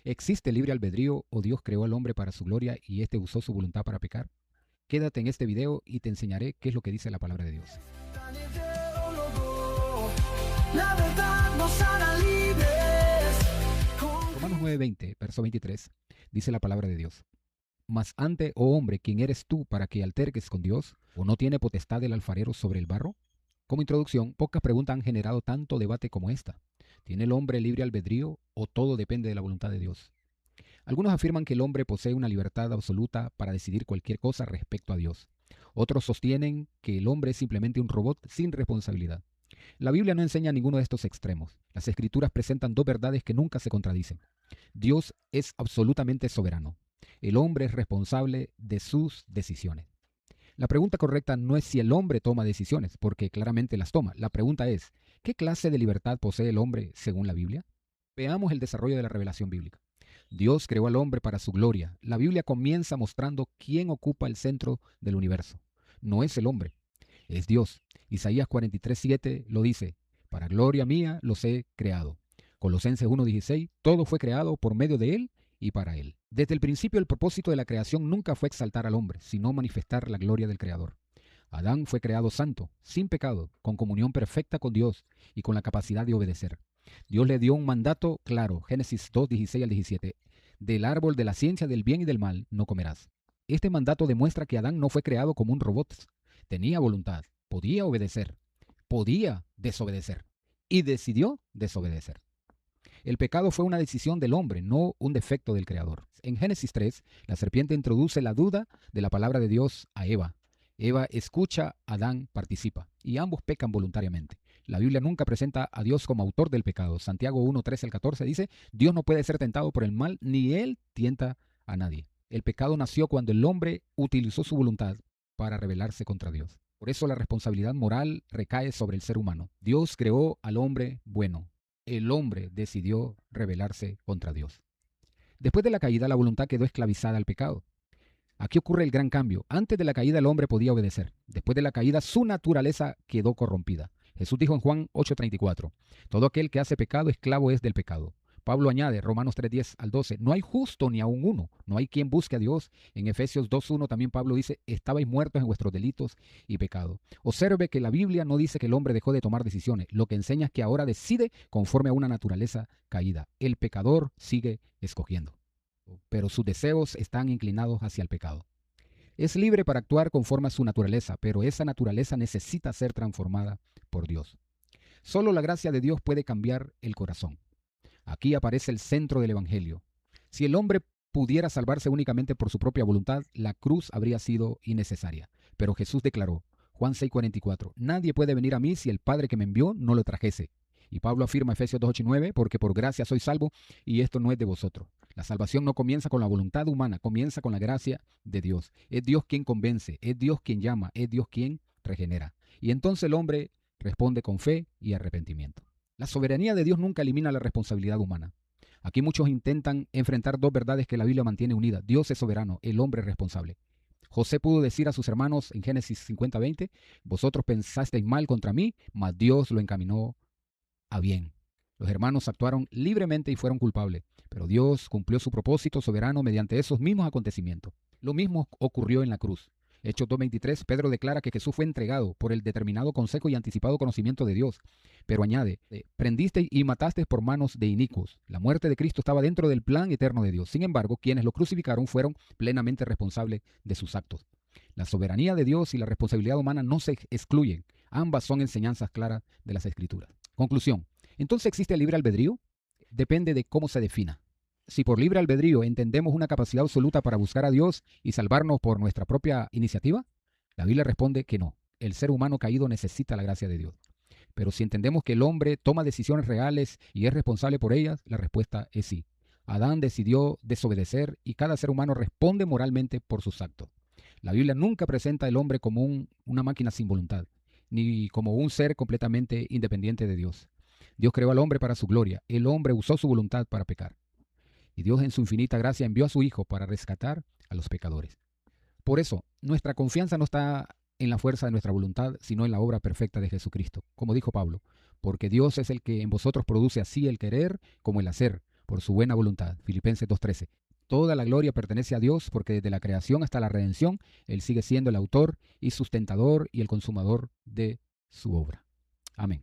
¿Existe libre albedrío o Dios creó al hombre para su gloria y éste usó su voluntad para pecar? Quédate en este video y te enseñaré qué es lo que dice la palabra de Dios. La verdad nos hará libres. Romanos 9:20, verso 23, dice la palabra de Dios. Mas antes, oh hombre, ¿quién eres tú para que alterques con Dios? ¿O no tiene potestad el alfarero sobre el barro? Como introducción, pocas preguntas han generado tanto debate como esta. ¿Tiene el hombre libre albedrío o todo depende de la voluntad de Dios? Algunos afirman que el hombre posee una libertad absoluta para decidir cualquier cosa respecto a Dios. Otros sostienen que el hombre es simplemente un robot sin responsabilidad. La Biblia no enseña ninguno de estos extremos. Las Escrituras presentan dos verdades que nunca se contradicen. Dios es absolutamente soberano. El hombre es responsable de sus decisiones. La pregunta correcta no es si el hombre toma decisiones, porque claramente las toma. La pregunta es, ¿qué clase de libertad posee el hombre según la Biblia? Veamos el desarrollo de la revelación bíblica. Dios creó al hombre para su gloria. La Biblia comienza mostrando quién ocupa el centro del universo. No es el hombre, es Dios. Isaías 43:7 lo dice, para gloria mía los he creado. Colosenses 1:16, todo fue creado por medio de él y para él. Desde el principio el propósito de la creación nunca fue exaltar al hombre, sino manifestar la gloria del Creador. Adán fue creado santo, sin pecado, con comunión perfecta con Dios y con la capacidad de obedecer. Dios le dio un mandato claro, Génesis 2:16 al 17, del árbol de la ciencia del bien y del mal no comerás. Este mandato demuestra que Adán no fue creado como un robot. Tenía voluntad, podía obedecer, podía desobedecer y decidió desobedecer. El pecado fue una decisión del hombre, no un defecto del Creador. En Génesis 3, la serpiente introduce la duda de la palabra de Dios a Eva. Eva escucha, Adán participa, y ambos pecan voluntariamente. La Biblia nunca presenta a Dios como autor del pecado. Santiago 1:13 al 14 dice, Dios no puede ser tentado por el mal, ni él tienta a nadie. El pecado nació cuando el hombre utilizó su voluntad para rebelarse contra Dios. Por eso la responsabilidad moral recae sobre el ser humano. Dios creó al hombre bueno. El hombre decidió rebelarse contra Dios. Después de la caída, la voluntad quedó esclavizada al pecado. Aquí ocurre el gran cambio. Antes de la caída el hombre podía obedecer. Después de la caída su naturaleza quedó corrompida. Jesús dijo en Juan 8:34, todo aquel que hace pecado, esclavo es del pecado. Pablo añade, Romanos 3:10 al 12, no hay justo ni aun uno, no hay quien busque a Dios. En Efesios 2:1 también Pablo dice, estabais muertos en vuestros delitos y pecados. Observe que la Biblia no dice que el hombre dejó de tomar decisiones, lo que enseña es que ahora decide conforme a una naturaleza caída. El pecador sigue escogiendo, pero sus deseos están inclinados hacia el pecado. Es libre para actuar conforme a su naturaleza, pero esa naturaleza necesita ser transformada por Dios. Solo la gracia de Dios puede cambiar el corazón. Aquí aparece el centro del Evangelio. Si el hombre pudiera salvarse únicamente por su propia voluntad, la cruz habría sido innecesaria. Pero Jesús declaró, Juan 6:44, nadie puede venir a mí si el Padre que me envió no lo trajese. Y Pablo afirma Efesios 2:8-9, porque por gracia soy salvo y esto no es de vosotros. La salvación no comienza con la voluntad humana, comienza con la gracia de Dios. Es Dios quien convence, es Dios quien llama, es Dios quien regenera. Y entonces el hombre responde con fe y arrepentimiento. La soberanía de Dios nunca elimina la responsabilidad humana. Aquí muchos intentan enfrentar dos verdades que la Biblia mantiene unidas. Dios es soberano, el hombre es responsable. José pudo decir a sus hermanos en Génesis 50:20, vosotros pensasteis mal contra mí, mas Dios lo encaminó a bien. Los hermanos actuaron libremente y fueron culpables, pero Dios cumplió su propósito soberano mediante esos mismos acontecimientos. Lo mismo ocurrió en la cruz. Hechos 2:23, Pedro declara que Jesús fue entregado por el determinado consejo y anticipado conocimiento de Dios. Pero añade, prendisteis y matasteis por manos de inicuos. La muerte de Cristo estaba dentro del plan eterno de Dios. Sin embargo, quienes lo crucificaron fueron plenamente responsables de sus actos. La soberanía de Dios y la responsabilidad humana no se excluyen. Ambas son enseñanzas claras de las Escrituras. Conclusión. ¿Entonces existe el libre albedrío? Depende de cómo se defina. Si por libre albedrío entendemos una capacidad absoluta para buscar a Dios y salvarnos por nuestra propia iniciativa, la Biblia responde que no. El ser humano caído necesita la gracia de Dios. Pero si entendemos que el hombre toma decisiones reales y es responsable por ellas, la respuesta es sí. Adán decidió desobedecer y cada ser humano responde moralmente por sus actos. La Biblia nunca presenta al hombre como una máquina sin voluntad, ni como un ser completamente independiente de Dios. Dios creó al hombre para su gloria. El hombre usó su voluntad para pecar. Y Dios en su infinita gracia envió a su Hijo para rescatar a los pecadores. Por eso, nuestra confianza no está en la fuerza de nuestra voluntad, sino en la obra perfecta de Jesucristo. Como dijo Pablo, porque Dios es el que en vosotros produce así el querer como el hacer por su buena voluntad. Filipenses 2:13. Toda la gloria pertenece a Dios porque desde la creación hasta la redención, Él sigue siendo el autor y sustentador y el consumador de su obra. Amén.